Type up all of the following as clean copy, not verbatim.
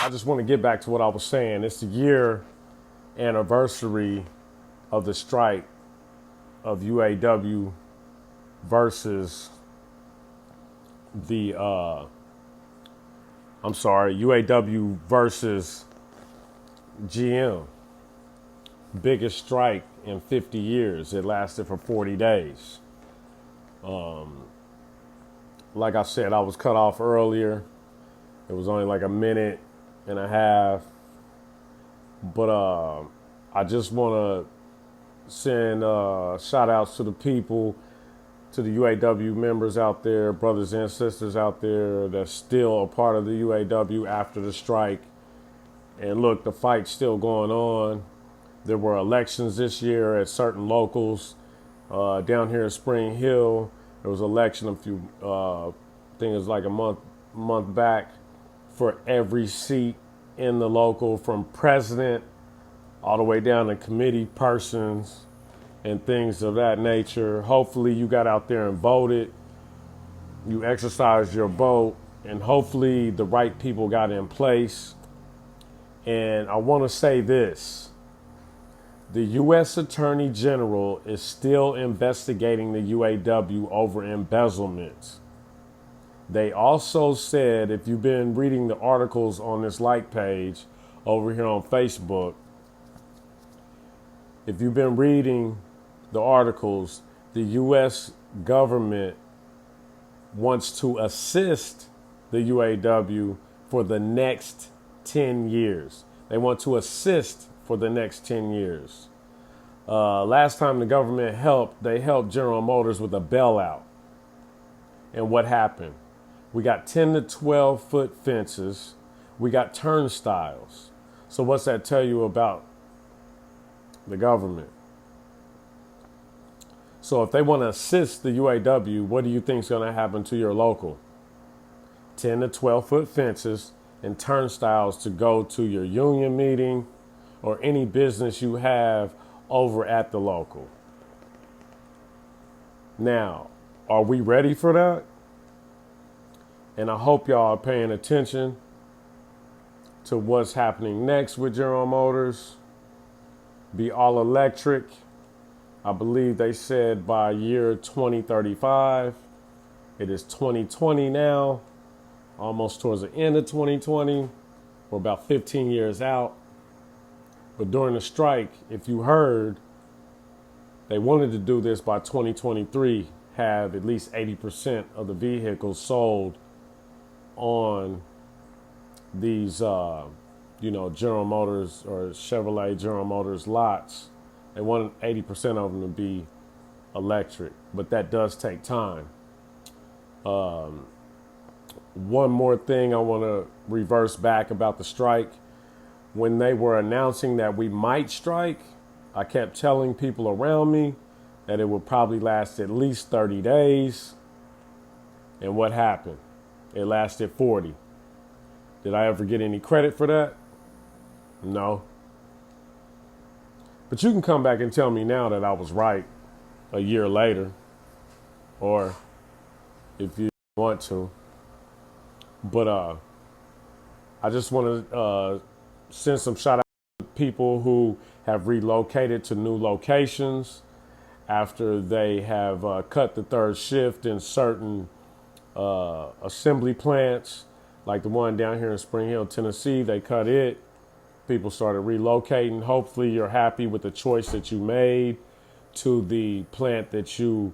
I just want to get back to what I was saying. It's the year anniversary of the strike of UAW versus the, UAW versus GM. Biggest strike in 50 years. It lasted for 40 days. Like I said, I was cut off earlier. It was only like a minute and a half. But I just want to send shout outs to the people, to the UAW members out there, brothers and sisters out there that's still a part of the UAW after the strike. And look, the fight's still going on. There were elections this year at certain locals. Down here in Spring Hill, there was an election I think it was like a month back, for every seat in the local, from president all the way down to committee persons and things of that nature. Hopefully you got out there and voted, you exercised your vote, and hopefully the right people got in place. And I want to say this. The U.S. Attorney General is still investigating the UAW over embezzlement. They also said, if you've been reading the articles on this like page over here on Facebook, if you've been reading the articles, the U.S. government wants to assist the UAW for the next 10 years. They want to assist for the next 10 years. Last time the government helped, they helped General Motors with a bailout. And what happened? We got 10 to 12 foot fences. We got turnstiles. So what's that tell you about the government? So if they want to assist the UAW, what do you think is going to happen to your local? 10 to 12 foot fences and turnstiles to go to your union meeting or any business you have over at the local. Now, are we ready for that? And I hope y'all are paying attention to what's happening next with General Motors. Be all electric. I believe they said by year 2035. It is 2020 now, almost towards the end of 2020. We're about 15 years out. But during the strike, if you heard, they wanted to do this by 2023, have at least 80% of the vehicles sold on these, General Motors or Chevrolet General Motors lots. They want 80% of them to be electric, but that does take time. One more thing I want to reverse back about the strike. When they were announcing that we might strike, I kept telling people around me that it would probably last at least 30 days. And what happened? It lasted 40. Did I ever get any credit for that? No. But you can come back and tell me now that I was right a year later, or if you want to. But I just want to send some shout out to people who have relocated to new locations after they have cut the third shift in certain assembly plants, like the one down here in Spring Hill, Tennessee. They cut it. People started relocating. Hopefully you're happy with the choice that you made to the plant that you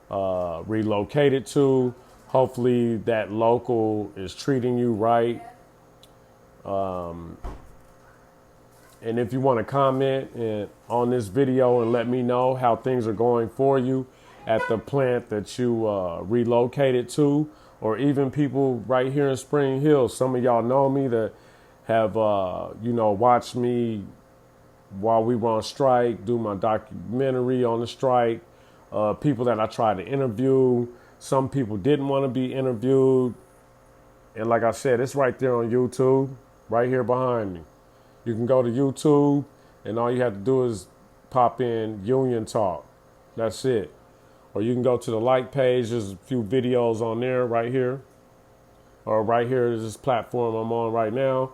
relocated to. Hopefully that local is treating you right. And if you want to comment on this video and let me know how things are going for you at the plant that you relocated to, or even people right here in Spring Hill. Some of y'all know me that have, watched me while we were on strike, do my documentary on the strike, people that I tried to interview. Some people didn't want to be interviewed. And like I said, it's right there on YouTube, right here behind me. You can go to YouTube and all you have to do is pop in Union Talk. That's it. Or you can go to the like page. There's a few videos on there right here. Or right here is this platform I'm on right now.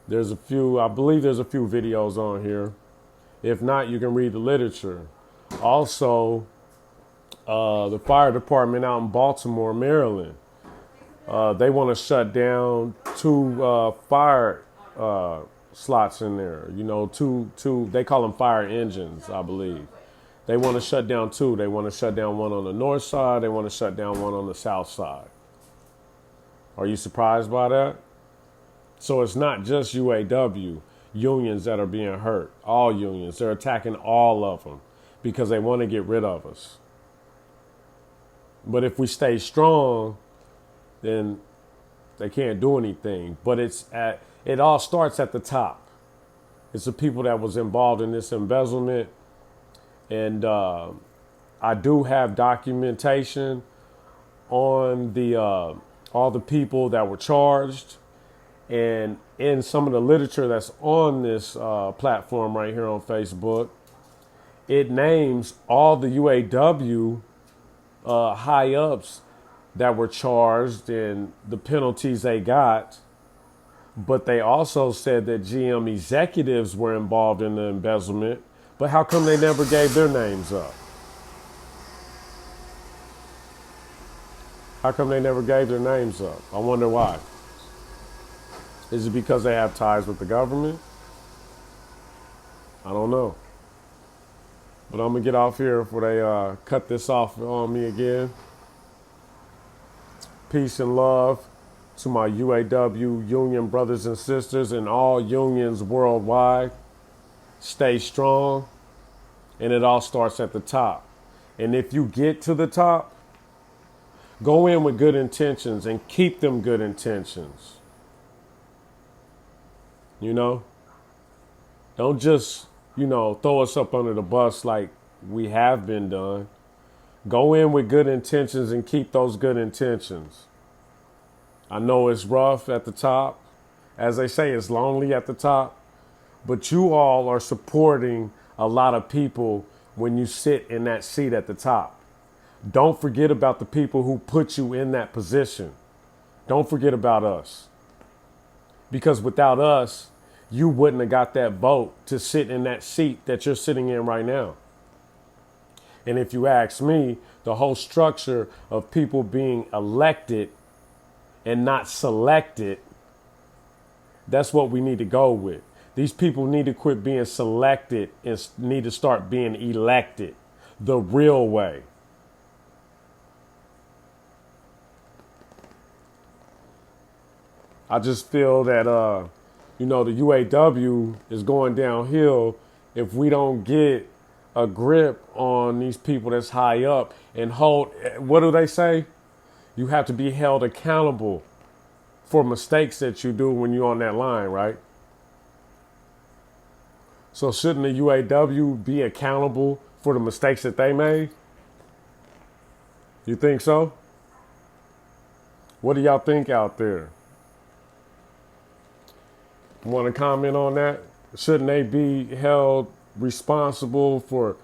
There's a few, I believe there's a few videos on here. If not, you can read the literature. Also, the fire department out in Baltimore, Maryland, they want to shut down two fire slots in there. You know, two. They call them fire engines, I believe. They want to shut down two. They want to shut down one on the north side. They want to shut down one on the south side. Are you surprised by that? So it's not just UAW unions that are being hurt. All unions. They're attacking all of them because they want to get rid of us. But if we stay strong, then they can't do anything. But it all starts at the top. It's the people that was involved in this embezzlement. And I do have documentation on the all the people that were charged. And in some of the literature that's on this platform right here on Facebook, it names all the UAW high ups that were charged and the penalties they got. But they also said that GM executives were involved in the embezzlement. But how come they never gave their names up? How come they never gave their names up? I wonder why. Is it because they have ties with the government? I don't know. But I'm going to get off here before they cut this off on me again. Peace and love to my UAW union brothers and sisters and all unions worldwide. Stay strong. And it all starts at the top. And if you get to the top, go in with good intentions and keep them good intentions. You know? Don't just, throw us up under the bus like we have been done. Go in with good intentions and keep those good intentions. I know it's rough at the top. As they say, it's lonely at the top. But you all are supporting a lot of people when you sit in that seat at the top. Don't forget about the people who put you in that position. Don't forget about us. Because without us, you wouldn't have got that vote to sit in that seat that you're sitting in right now. And if you ask me, the whole structure of people being elected and not selected, that's what we need to go with. These people need to quit being selected and need to start being elected the real way. I just feel that, the UAW is going downhill if we don't get a grip on these people that's high up and hold, what do they say? You have to be held accountable for mistakes that you do when you're on that line, right? So shouldn't the UAW be accountable for the mistakes that they made? You think so? What do y'all think out there? Want to comment on that? Shouldn't they be held responsible for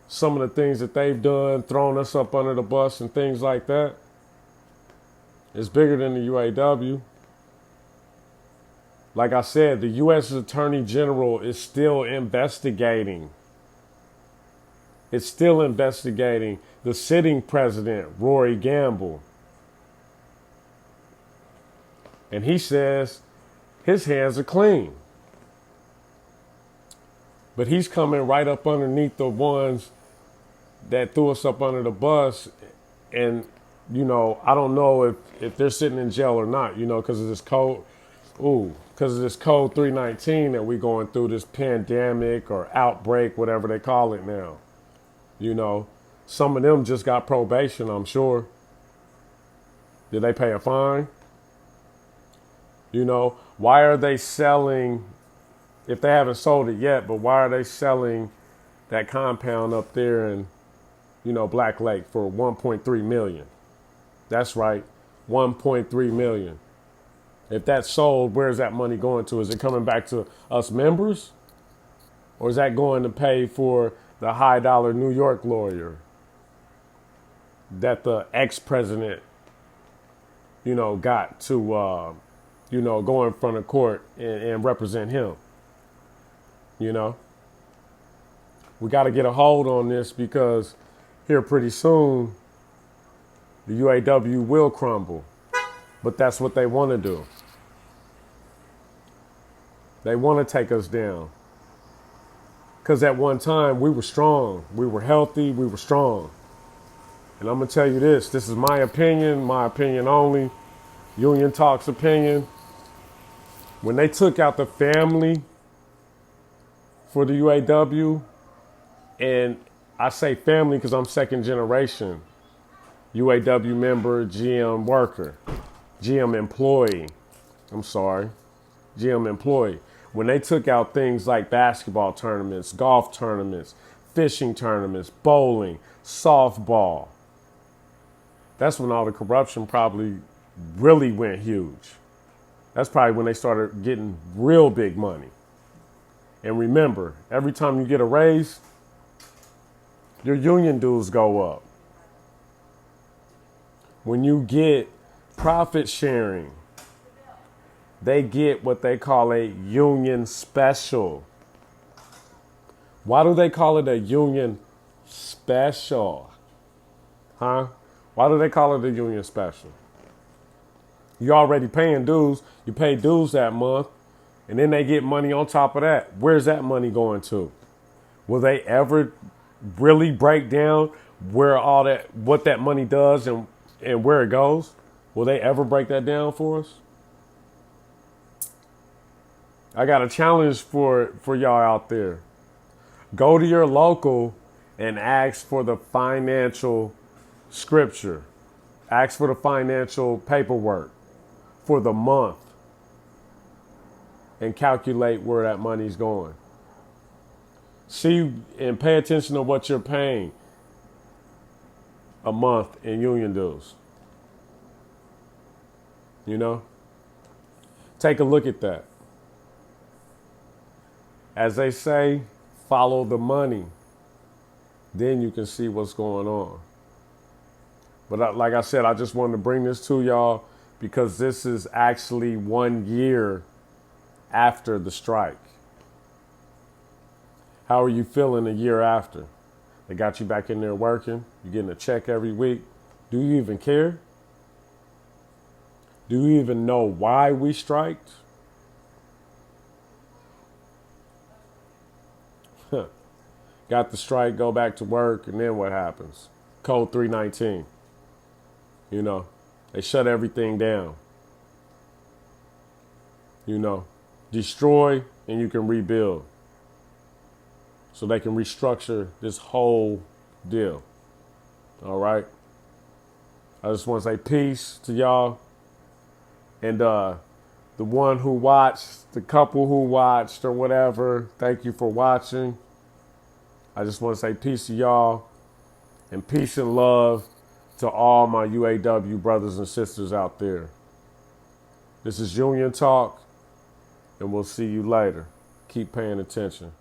some of the things that they've done, thrown us up under the bus and things like that? It's bigger than the UAW. Like I said, the U.S. Attorney General is still investigating. It's still investigating the sitting president, Rory Gamble. And he says his hands are clean. But he's coming right up underneath the ones that threw us up under the bus. And, I don't know if they're sitting in jail or not, because of this code. Because of this code 319 that we're going through, this pandemic or outbreak, whatever they call it now. Some of them just got probation, I'm sure. Did they pay a fine? Why are they selling, if they haven't sold it yet, but why are they selling that compound up there in, Black Lake for $1.3 million? That's right, $1.3 million. If that's sold, where's that money going to? Is it coming back to us members? Or is that going to pay for the high dollar New York lawyer that the ex-president, got to go in front of court and represent him. You know, we got to get a hold on this because here pretty soon the UAW will crumble. But that's what they want to do. They want to take us down. Because at one time we were strong. We were healthy. We were strong. And I'm going to tell you this. This is my opinion only. Union Talk's opinion. When they took out the family for the UAW, and I say family because I'm second generation UAW member, GM worker, GM employee. GM employee. When they took out things like basketball tournaments, golf tournaments, fishing tournaments, bowling, softball, that's when all the corruption probably really went huge. That's probably when they started getting real big money. And remember, every time you get a raise, your union dues go up. When you get profit sharing, they get what they call a union special. Why do they call it a union special? Huh? Why do they call it a union special? You're already paying dues. You pay dues that month, and then they get money on top of that. Where's that money going to? Will they ever really break down what that money does and where it goes? Will they ever break that down for us? I got a challenge for y'all out there. Go to your local and ask for the financial scripture. Ask for the financial paperwork for the month and calculate where that money's going. See and pay attention to what you're paying a month in union dues. Take a look at that. As they say, follow the money. Then you can see what's going on. But like I said, I just wanted to bring this to y'all because this is actually 1 year after the strike. How are you feeling a year after? They got you back in there working. You're getting a check every week. Do you even care? Do you even know why we striked? Got the strike, go back to work, and then what happens? Code 319. They shut everything down. Destroy and you can rebuild. So they can restructure this whole deal. All right? I just want to say peace to y'all. And the one who watched, the couple who watched or whatever, thank you for watching. I just want to say peace to y'all and peace and love to all my UAW brothers and sisters out there. This is Union Talk, and we'll see you later. Keep paying attention.